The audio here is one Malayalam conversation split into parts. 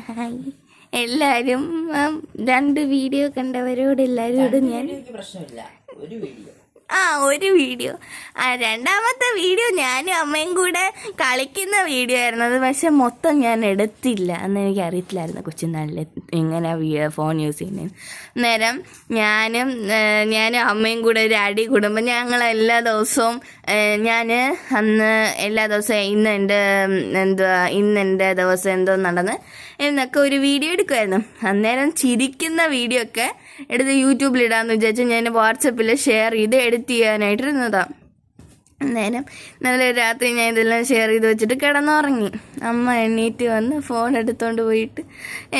ഹായ് എല്ലാവരും. 2 വീഡിയോ കണ്ടവരോട് എല്ലാവരോടും ഞാൻ പ്രശ്നമില്ല, ഒരു വീഡിയോ ഒരു വീഡിയോ. രണ്ടാമത്തെ വീഡിയോ ഞാനും അമ്മയും കൂടെ കളിക്കുന്ന വീഡിയോ ആയിരുന്നു. അത് പക്ഷെ മൊത്തം ഞാൻ എടുത്തില്ല. അന്ന് എനിക്ക് അറിയത്തില്ലായിരുന്നു കൊച്ചുനാളിൽ എങ്ങനെ ഫോൺ യൂസ് ചെയ്യുന്നത്. അന്നേരം ഞാനും അമ്മയും കൂടെ ഒരു അടി കൂടുമ്പോൾ ഞങ്ങൾ എല്ലാ ദിവസവും അന്ന് എല്ലാ ദിവസവും ഇന്നെൻ്റെ ദിവസം എന്തോ നടന്ന് എന്നൊക്കെ ഒരു വീഡിയോ എടുക്കുമായിരുന്നു. അന്നേരം ചിരിക്കുന്ന വീഡിയോ ഒക്കെ എടുത്ത് യൂട്യൂബിലിടാമെന്ന് വിചാരിച്ചു ഞാൻ വാട്സപ്പിൽ ഷെയർ ചെയ്ത് എഡിറ്റ് ചെയ്യാനായിട്ടിരുന്നതാണ്. അന്നേരം ഇന്നലെ രാത്രി ഞാൻ ഇതെല്ലാം ഷെയർ ചെയ്ത് വെച്ചിട്ട് കിടന്നുറങ്ങി. അമ്മ എണ്ണീറ്റ് വന്ന് ഫോൺ എടുത്തുകൊണ്ട് പോയിട്ട്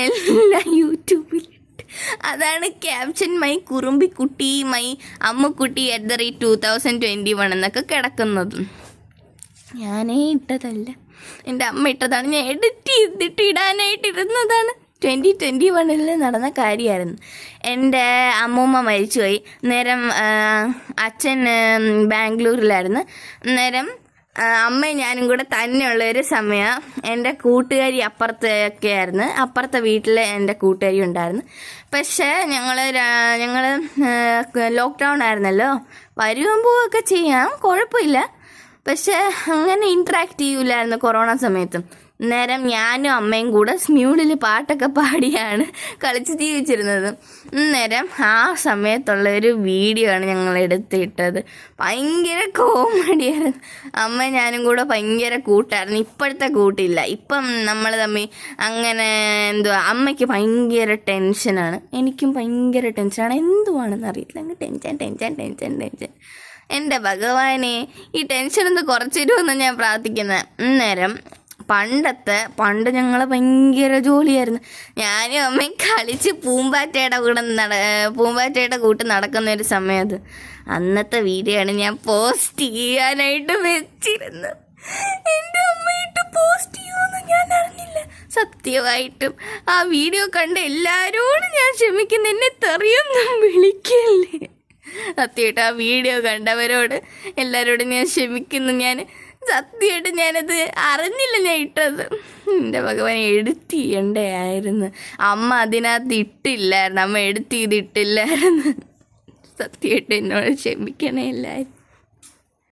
എല്ലാം യൂട്യൂബിലിട്ട്. അതാണ് ക്യാപ്ഷൻ മൈ കുറുമ്പിക്കുട്ടി, മൈ അമ്മക്കുട്ടി @2021 എന്നൊക്കെ കിടക്കുന്നത്. ഞാനേ ഇട്ടതല്ല, എൻ്റെ അമ്മ ഇട്ടതാണ്. ഞാൻ എഡിറ്റ് ചെയ്തിട്ട് ഇടാനായിട്ടിരുന്നതാണ്. 2021 നടന്ന കാര്യമായിരുന്നു. എൻ്റെ അമ്മൂമ്മ മരിച്ചുപോയി. അന്നേരം അച്ഛൻ ബാംഗ്ലൂരിലായിരുന്നു. അന്നേരം അമ്മയും ഞാനും കൂടെ തന്നെയുള്ളൊരു സമയം എൻ്റെ കൂട്ടുകാരി അപ്പുറത്തൊക്കെ ആയിരുന്നു. അപ്പുറത്തെ വീട്ടിൽ എൻ്റെ കൂട്ടുകാരി ഉണ്ടായിരുന്നു. പക്ഷേ ഞങ്ങൾ ലോക്ക്ഡൗൺ ആയിരുന്നല്ലോ, വരുകയും പോവുകയൊക്കെ ചെയ്യാം, കുഴപ്പമില്ല. പക്ഷെ അങ്ങനെ ഇൻട്രാക്ട് ചെയ്യൂലായിരുന്നു കൊറോണ സമയത്തും. നേരം ഞാനും അമ്മയും കൂടെ സ്മ്യൂഡിൽ പാട്ടൊക്കെ പാടിയാണ് കളിച്ച് ജീവിച്ചിരുന്നത്. നേരം ആ സമയത്തുള്ള ഒരു വീഡിയോ ആണ് ഞങ്ങൾ എടുത്തിട്ടത്. ഭയങ്കര കോമഡിയായിരുന്നു. അമ്മ ഞാനും കൂടെ ഭയങ്കര കൂട്ടായിരുന്നു. ഇപ്പോഴത്തെ കൂട്ടില്ല. ഇപ്പം നമ്മൾ തമ്മിൽ അങ്ങനെ അമ്മയ്ക്ക് ഭയങ്കര ടെൻഷനാണ്, എനിക്കും ഭയങ്കര ടെൻഷനാണ്. എന്തുവാണെന്ന് അറിയില്ല, അങ്ങ് ടെൻഷൻ. എൻ്റെ ഭഗവാനെ, ഈ ടെൻഷനൊന്ന് കുറച്ചിരുമെന്ന് ഞാൻ പ്രാർത്ഥിക്കുന്നത്. നേരം പണ്ട് ഞങ്ങൾ ഭയങ്കര ജോലിയായിരുന്നു. ഞാനും അമ്മയും കളിച്ച് പൂമ്പാറ്റയുടെ കൂട്ട് നടക്കുന്ന ഒരു സമയം. അത് അന്നത്തെ വീഡിയോ ആണ് ഞാൻ പോസ്റ്റ് ചെയ്യാനായിട്ട് വെച്ചിരുന്നത്. എൻ്റെ അമ്മയിട്ട് പോസ്റ്റ് ചെയ്യുമെന്ന് ഞാൻ അറിഞ്ഞില്ല. സത്യമായിട്ടും ആ വീഡിയോ കണ്ട് എല്ലാവരോടും ഞാൻ ക്ഷമിക്കുന്നു. എന്നെ തെറിയൊന്നും വിളിക്കല്ലേ. സത്യമായിട്ട് ആ വീഡിയോ കണ്ടവരോട് എല്ലാവരോടും ഞാൻ ക്ഷമിക്കുന്നു. ഞാൻ സത്യമായിട്ട് ഞാനത് അറിഞ്ഞില്ല ഞാൻ ഇട്ടത്. എൻ്റെ ഭഗവാൻ എഡിറ്റ് ചെയ്യണ്ടായിരുന്നു. അമ്മ അതിനകത്ത് ഇട്ടില്ലായിരുന്നു, അമ്മ എഡിറ്റ് ചെയ്തിട്ടില്ലായിരുന്നു. സത്യമായിട്ട് എന്നോട് ക്ഷമിക്കണേ എല്ലാവരും.